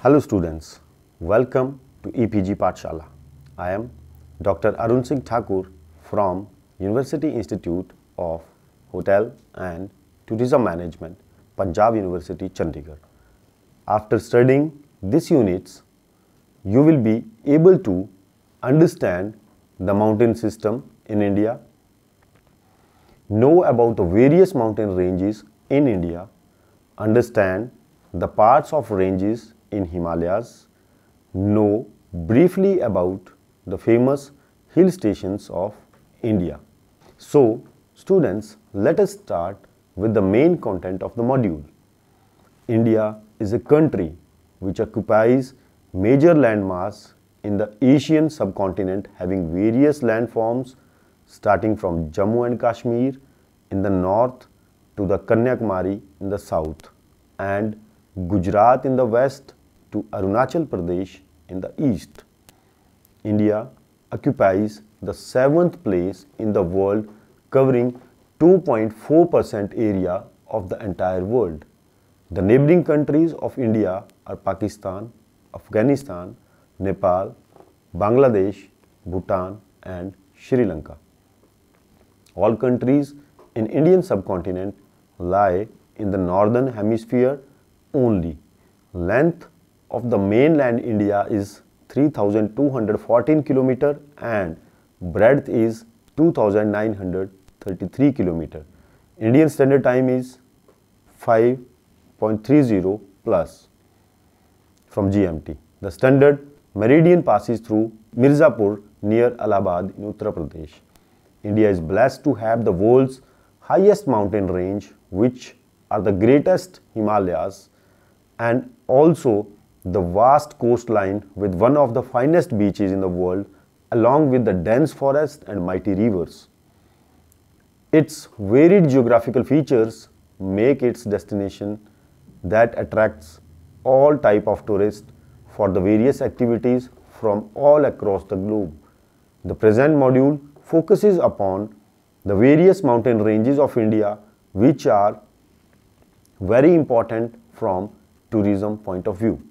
Hello students, welcome to EPG Pathshala. I am Dr. Arun Singh Thakur from University Institute of Hotel and Tourism Management, Punjab University, Chandigarh. After studying these units, you will be able to understand the mountain system in India, know about the various mountain ranges in India, understand the parts of ranges in Himalayas, know briefly about the famous hill stations of India. So, students, let us start with the main content of the module. India is a country which occupies major landmass in the Asian subcontinent, having various landforms starting from Jammu and Kashmir in the north to the Kanyakumari in the south and Gujarat in the west to Arunachal Pradesh in the east. India occupies the 7th place in the world, covering 2.4% area of the entire world. The neighboring countries of India are Pakistan, Afghanistan, Nepal, Bangladesh, Bhutan and Sri Lanka. All countries in Indian subcontinent lie in the northern hemisphere only. Length of the mainland India is 3,214 km and breadth is 2,933 km. Indian Standard Time is 5.30 plus from GMT. The standard meridian passes through Mirzapur near Allahabad in Uttar Pradesh. India is blessed to have the world's highest mountain range, which are the greatest Himalayas, and also the vast coastline with one of the finest beaches in the world, along with the dense forest and mighty rivers. Its varied geographical features make its destination that attracts all type of tourists for the various activities from all across the globe. The present module focuses upon the various mountain ranges of India, which are very important from tourism point of view.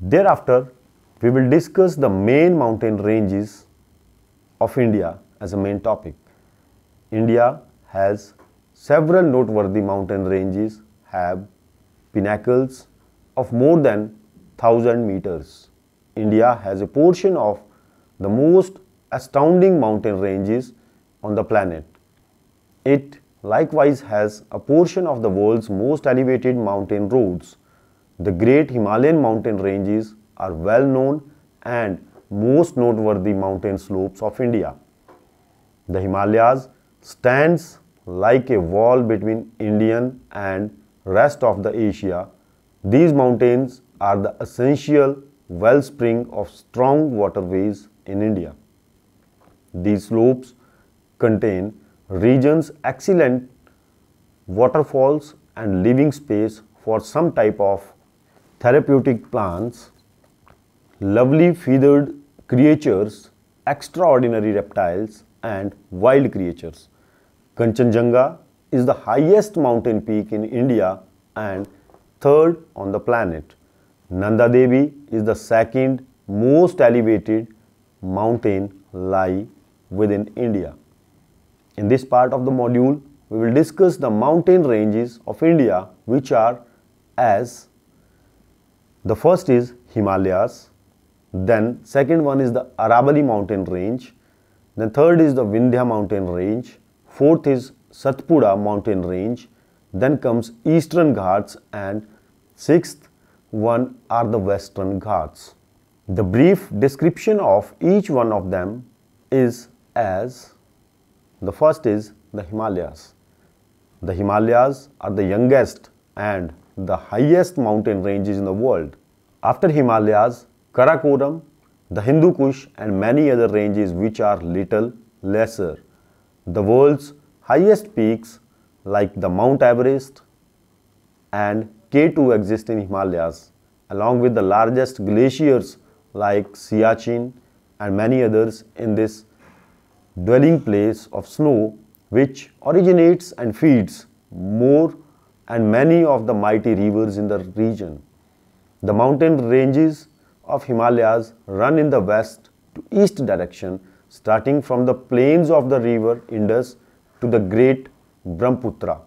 Thereafter, we will discuss the main mountain ranges of India as a main topic. India has several noteworthy mountain ranges, have pinnacles of more than 1,000 meters. India has a portion of the most astounding mountain ranges on the planet. It likewise has a portion of the world's most elevated mountain roads. The great Himalayan mountain ranges are well known and most noteworthy mountain slopes of India. The Himalayas stands like a wall between Indian and rest of the Asia. These mountains are the essential wellspring of strong waterways in India. These slopes contain regions excellent waterfalls and living space for some type of therapeutic plants, lovely feathered creatures, extraordinary reptiles and wild creatures. Kanchenjunga is the highest mountain peak in India and third on the planet. Nanda Devi is the second most elevated mountain lie within India. In this part of the module, we will discuss the mountain ranges of India, which are as the first is Himalayas, then second one is the Aravalli mountain range, then third is the Vindhya mountain range, fourth is Satpura mountain range, then comes Eastern Ghats and sixth one are the Western Ghats. The brief description of each one of them is as the first is the Himalayas. The Himalayas are the youngest and the highest mountain ranges in the world. After Himalayas, Karakoram, the Hindu Kush and many other ranges which are little lesser. The world's highest peaks like the Mount Everest and K2 exist in Himalayas, along with the largest glaciers like Siachen and many others in this dwelling place of snow, which originates and feeds more and many of the mighty rivers in the region. The mountain ranges of Himalayas run in the west to east direction, starting from the plains of the river Indus to the great Brahmaputra.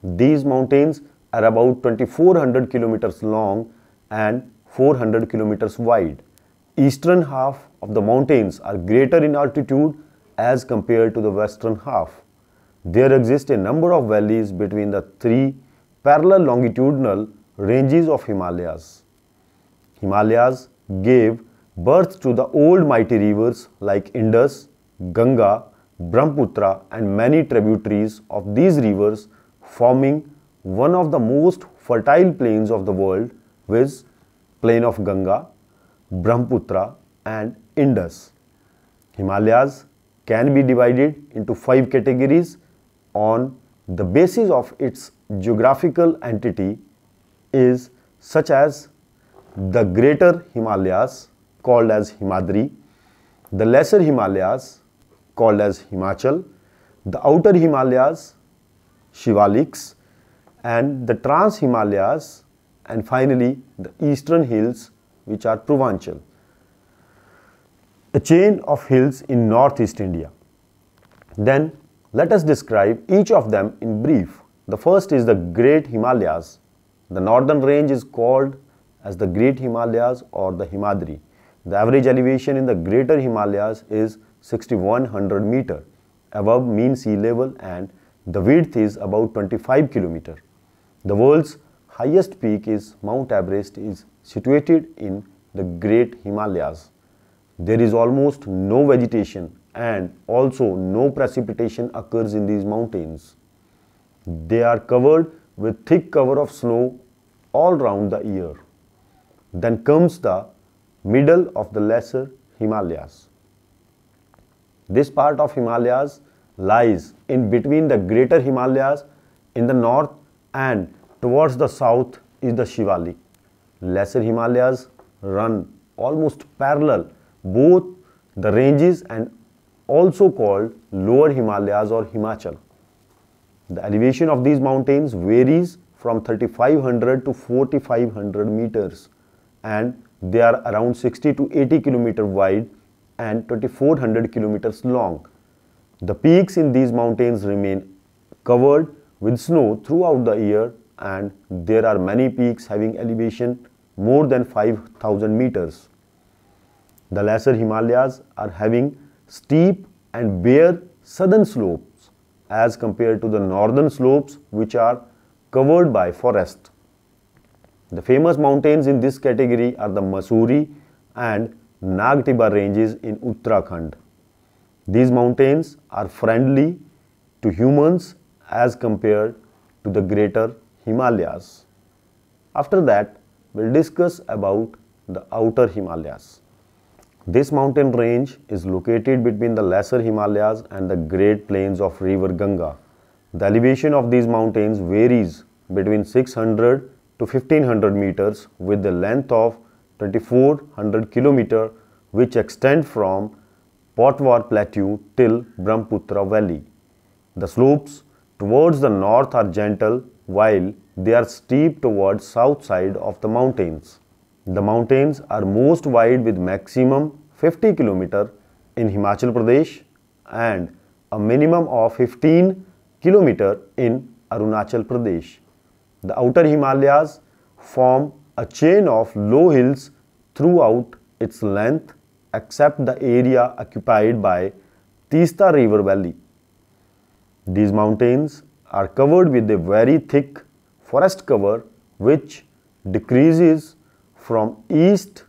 These mountains are about 2400 kilometers long and 400 kilometers wide. Eastern half of the mountains are greater in altitude as compared to the western half. There exist a number of valleys between the three parallel longitudinal ranges of Himalayas. Himalayas gave birth to the old mighty rivers like Indus, Ganga, Brahmaputra and many tributaries of these rivers, forming one of the most fertile plains of the world, viz. Plain of Ganga, Brahmaputra and Indus. Himalayas can be divided into 5 categories on the basis of its geographical entity is such as the Greater Himalayas called as Himadri, the Lesser Himalayas called as Himachal, the Outer Himalayas Shivaliks and the Trans Himalayas, and finally the Eastern Hills which are Purvanchal. A chain of hills in northeast India. Then let us describe each of them in brief. The first is the Great Himalayas. The northern range is called as the Great Himalayas or the Himadri. The average elevation in the Greater Himalayas is 6100 meter above mean sea level and the width is about 25 km. The world's highest peak is Mount Everest is situated in the Great Himalayas. There is almost no vegetation and also no precipitation occurs in these mountains. They are covered with thick cover of snow all round the year. Then comes the middle of the Lesser Himalayas. This part of Himalayas lies in between the Greater Himalayas in the north and towards the south is the Shivalik. Lesser Himalayas run almost parallel both the ranges and also called Lower Himalayas or Himachal. The elevation of these mountains varies from 3500 to 4500 meters and they are around 60 to 80 km wide and 2400 kilometers long. The peaks in these mountains remain covered with snow throughout the year and there are many peaks having elevation more than 5000 meters. The Lesser Himalayas are having steep and bare southern slopes as compared to the northern slopes which are covered by forest. The famous mountains in this category are the Mussoorie and Nagtibar ranges in Uttarakhand. These mountains are friendly to humans as compared to the Greater Himalayas. After that, we'll discuss about the Outer Himalayas. This mountain range is located between the Lesser Himalayas and the Great Plains of River Ganga. The elevation of these mountains varies between 600 to 1500 meters with the length of 2400 km which extend from Potwar Plateau till Brahmaputra Valley. The slopes towards the north are gentle while they are steep towards south side of the mountains. The mountains are most wide with maximum 50 km in Himachal Pradesh and a minimum of 15 km in Arunachal Pradesh. The Outer Himalayas form a chain of low hills throughout its length except the area occupied by Teesta River Valley. These mountains are covered with a very thick forest cover which decreases from east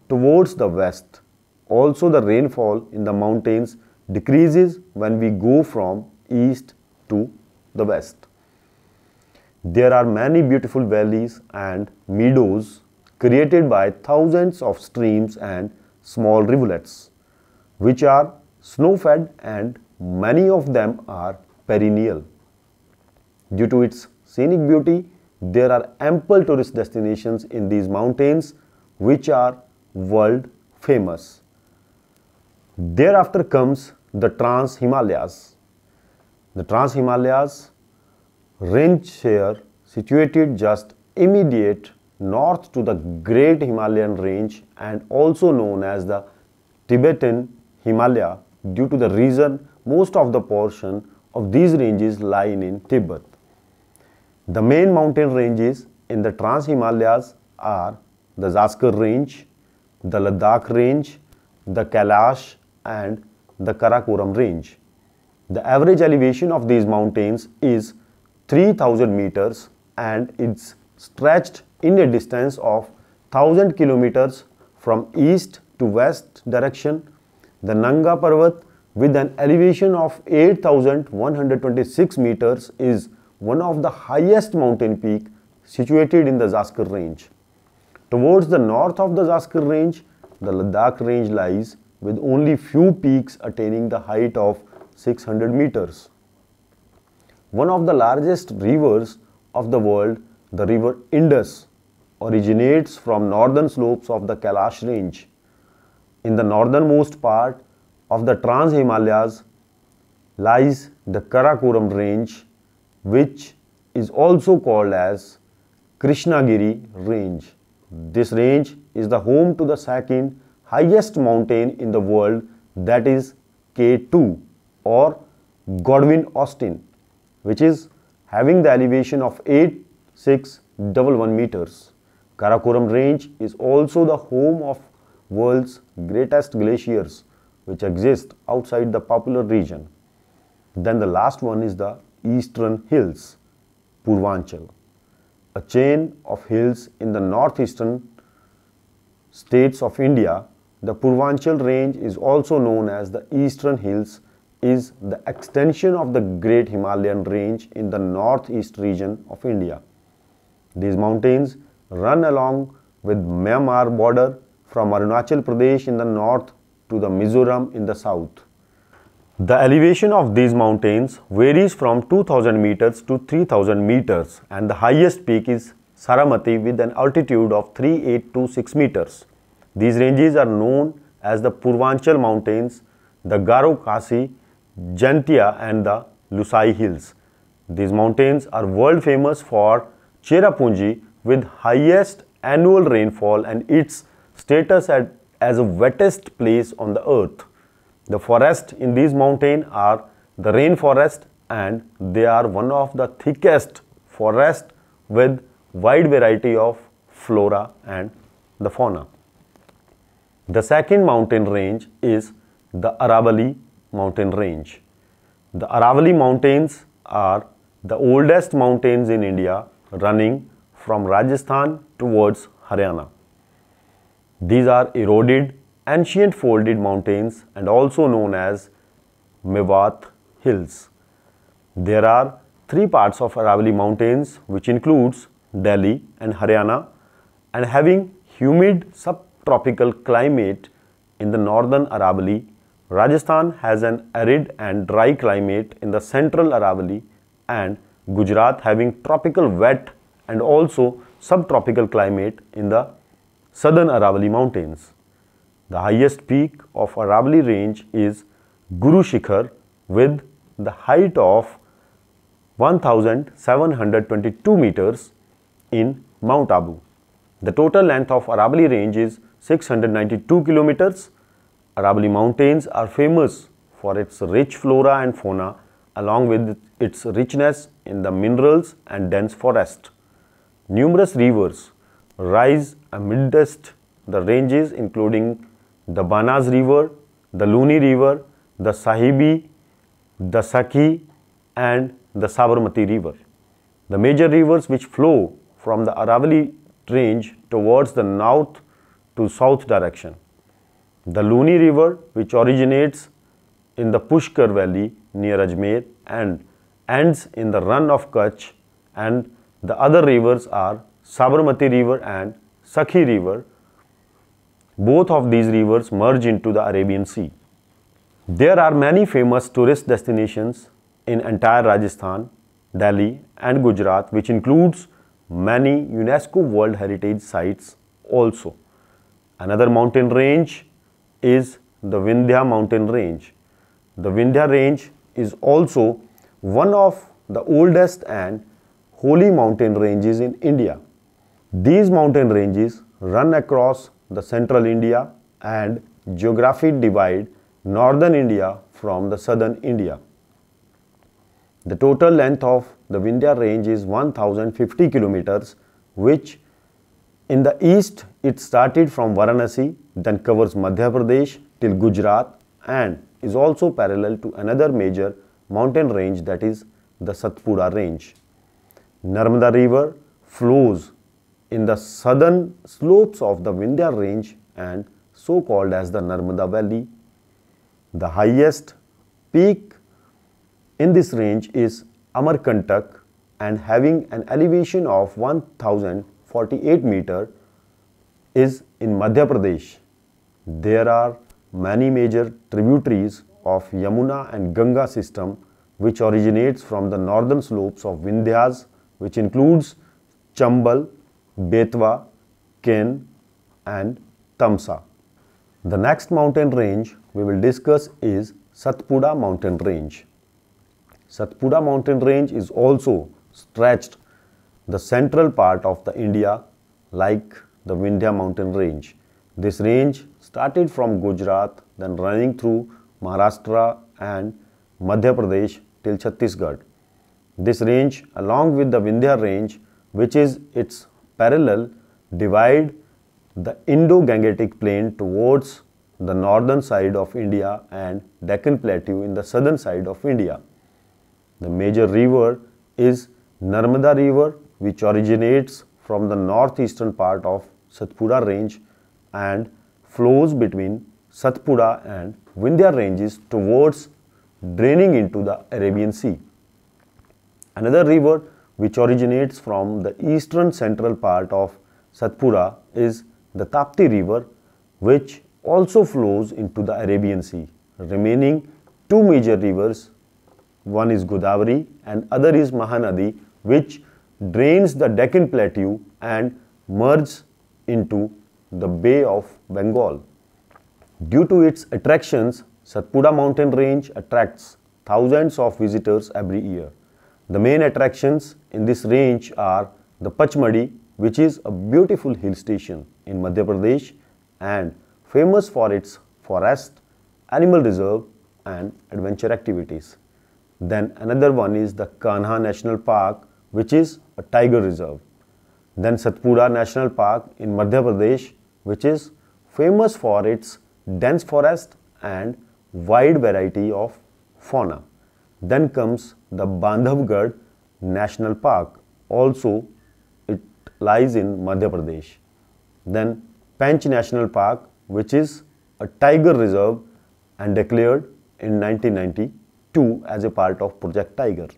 towards the west. Also the rainfall in the mountains decreases when we go from east to the west. There are many beautiful valleys and meadows created by thousands of streams and small rivulets, which are snow-fed and many of them are perennial. Due to its scenic beauty, there are ample tourist destinations in these mountains which are world famous. Thereafter comes the Trans Himalayas. The Trans Himalayas range here situated just immediate north to the Great Himalayan Range and also known as the Tibetan Himalaya due to the reason most of the portion of these ranges lie in Tibet. The main mountain ranges in the Trans-Himalayas are the Zaskar Range, the Ladakh Range, the Kailash and the Karakoram Range. The average elevation of these mountains is 3000 meters and it's stretched in a distance of 1000 kilometers from east to west direction. The Nanga Parvat with an elevation of 8126 meters is one of the highest mountain peak situated in the Zaskar Range. Towards the north of the Zaskar Range, the Ladakh Range lies with only few peaks attaining the height of 600 meters. One of the largest rivers of the world, the river Indus, originates from northern slopes of the Kailash Range. In the northernmost part of the Trans-Himalayas lies the Karakoram Range, which is also called as Krishnagiri Range. This range is the home to the second highest mountain in the world, that is K2 or Godwin Austen, which is having the elevation of 8611 meters. Karakoram Range is also the home of world's greatest glaciers which exist outside the popular region. Then the last one is the Eastern Hills, Purvanchal, a chain of hills in the northeastern states of India. The Purvanchal Range is also known as the Eastern Hills, is the extension of the Great Himalayan Range in the northeast region of India. These mountains run along with Myanmar border from Arunachal Pradesh in the north to the Mizoram in the south. The elevation of these mountains varies from 2000 meters to 3000 meters and the highest peak is Saramati with an altitude of 3826 meters. These ranges are known as the Purvanchal Mountains, the Garo Khasi, Jantia and the Lusai Hills. These mountains are world famous for Cherrapunji with highest annual rainfall and its status as the wettest place on the earth. The forests in these mountains are the rainforest and they are one of the thickest forests with wide variety of flora and the fauna. The second mountain range is the Aravalli Mountain Range. The Aravalli Mountains are the oldest mountains in India, running from Rajasthan towards Haryana. These are eroded, ancient folded mountains and also known as Mewat Hills. There are three parts of Aravalli Mountains which includes Delhi and Haryana, and having humid subtropical climate in the northern Aravalli. Rajasthan has an arid and dry climate in the central Aravalli and Gujarat having tropical wet and also subtropical climate in the southern Aravalli Mountains. The highest peak of Aravalli Range is Guru Shikhar with the height of 1722 meters in Mount Abu. The total length of Aravalli Range is 692 kilometers. Aravalli Mountains are famous for its rich flora and fauna along with its richness in the minerals and dense forest. Numerous rivers rise amidst the ranges including the Banas River, the Luni River, the Sahibi, the Sakhi and the Sabarmati River. The major rivers which flow from the Aravalli Range towards the north to south direction. The Luni River, which originates in the Pushkar Valley near Ajmer and ends in the Run of Kutch, and the other rivers are Sabarmati River and Sakhi River. Both of these rivers merge into the Arabian Sea. There are many famous tourist destinations in entire Rajasthan, Delhi and Gujarat, which includes many UNESCO World Heritage Sites also. Another mountain range is the Vindhya Mountain Range. The Vindhya Range is also one of the oldest and holy mountain ranges in India. These mountain ranges run across the central India and geographically divide northern India from the southern India. The total length of the Vindhya range is 1050 kilometers, which in the east it started from Varanasi, then covers Madhya Pradesh till Gujarat and is also parallel to another major mountain range, that is the Satpura range. Narmada river flows in the southern slopes of the Vindhya range and so called as the Narmada Valley. The highest peak in this range is Amarkantak and having an elevation of 1048 meter is in Madhya Pradesh. There are many major tributaries of Yamuna and Ganga system which originates from the northern slopes of Vindhyas, which includes Chambal, Betwa, Ken and Tamsa. The next mountain range we will discuss is Satpura mountain range. Satpura mountain range is also stretched the central part of the India like the Vindhya mountain range. This range started from Gujarat, then running through Maharashtra and Madhya Pradesh till Chhattisgarh. This range along with the Vindhya range, which is its parallel, divide the Indo-Gangetic plain towards the northern side of India and Deccan Plateau in the southern side of India. The major river is Narmada river, which originates from the northeastern part of Satpura range and flows between Satpura and Vindhya ranges towards draining into the Arabian Sea. Another river which originates from the eastern central part of Satpura is the Tapti river, which also flows into the Arabian Sea. Remaining two major rivers, one is Godavari and other is Mahanadi, which drains the Deccan Plateau and merges into the Bay of Bengal. Due to its attractions, Satpura mountain range attracts thousands of visitors every year. The main attractions in this range are the Pachmadi, which is a beautiful hill station in Madhya Pradesh and famous for its forest, animal reserve and adventure activities. Then another one is the Kanha National Park, which is a tiger reserve. Then Satpura National Park in Madhya Pradesh, which is famous for its dense forest and wide variety of fauna. Then comes the Bandhavgarh National Park, also it lies in Madhya Pradesh. Then Pench National Park, which is a tiger reserve and declared in 1992 as a part of Project Tiger.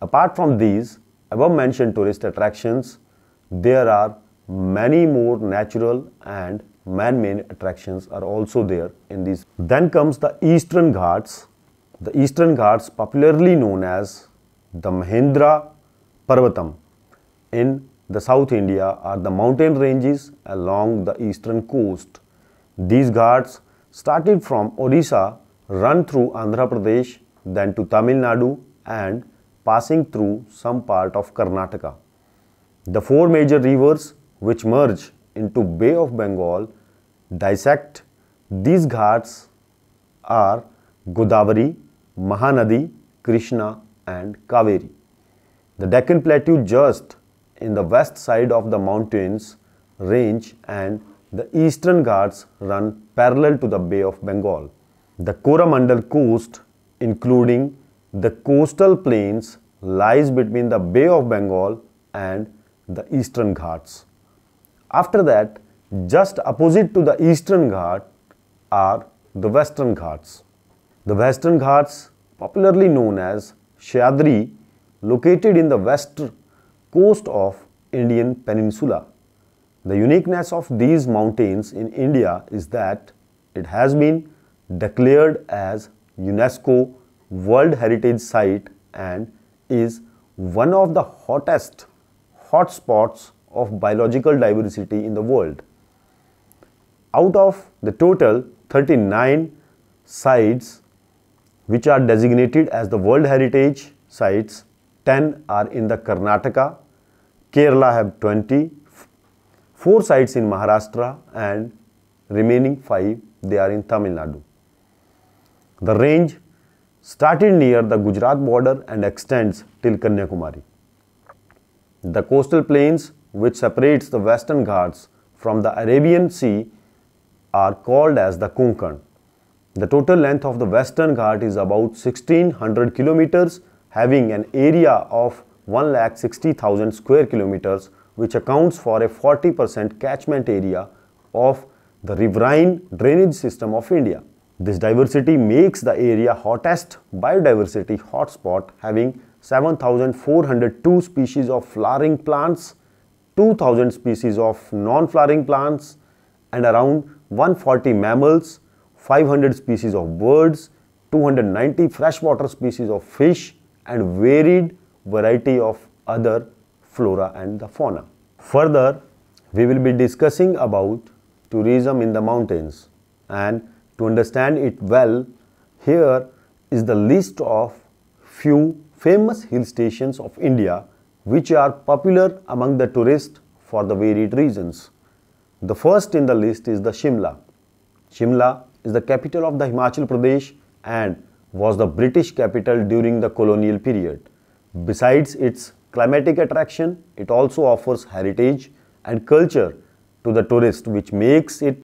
Apart from these above mentioned tourist attractions, there are many more natural and man-made attractions are also there in these. Then comes the Eastern Ghats. The Eastern Ghats, popularly known as the Mahendra Parvatam in the South India, are the mountain ranges along the eastern coast. These ghats started from Odisha, run through Andhra Pradesh, then to Tamil Nadu and passing through some part of Karnataka. The four major rivers which merge into Bay of Bengal dissect these ghats are Godavari, Mahanadi, Krishna and Kaveri. The Deccan Plateau just in the west side of the mountains range and the eastern ghats run parallel to the Bay of Bengal. The Coromandel coast, including the coastal plains, lies between the Bay of Bengal and the eastern ghats. After that, just opposite to the eastern ghat are the western ghats. The western ghats, popularly known as Sahyadri, located in the west coast of Indian peninsula. The uniqueness of these mountains in India is that it has been declared as UNESCO World Heritage Site and is one of the hottest hotspots of biological diversity in the world. Out of the total 39 sites which are designated as the World Heritage Sites, 10 are in the Karnataka, Kerala have 20, 4 sites in Maharashtra and remaining 5 they are in Tamil Nadu. The range started near the Gujarat border and extends till Kanyakumari. The coastal plains which separates the Western Ghats from the Arabian Sea are called as the Konkan. The total length of the Western Ghat is about 1600 kilometers, having an area of 1,60,000 square kilometers, which accounts for a 40% catchment area of the riverine drainage system of India. This diversity makes the area hottest biodiversity hotspot, having 7,402 species of flowering plants, 2,000 species of non-flowering plants, and around 140 mammals, 500 species of birds, 290 freshwater species of fish, and varied variety of other flora and the fauna. Further, we will be discussing about tourism in the mountains, and to understand it well, here is the list of few famous hill stations of India which are popular among the tourists for the varied reasons. The first in the list is the Shimla. Shimla is the capital of the Himachal Pradesh and was the British capital during the colonial period. Besides its climatic attraction, it also offers heritage and culture to the tourist, which makes it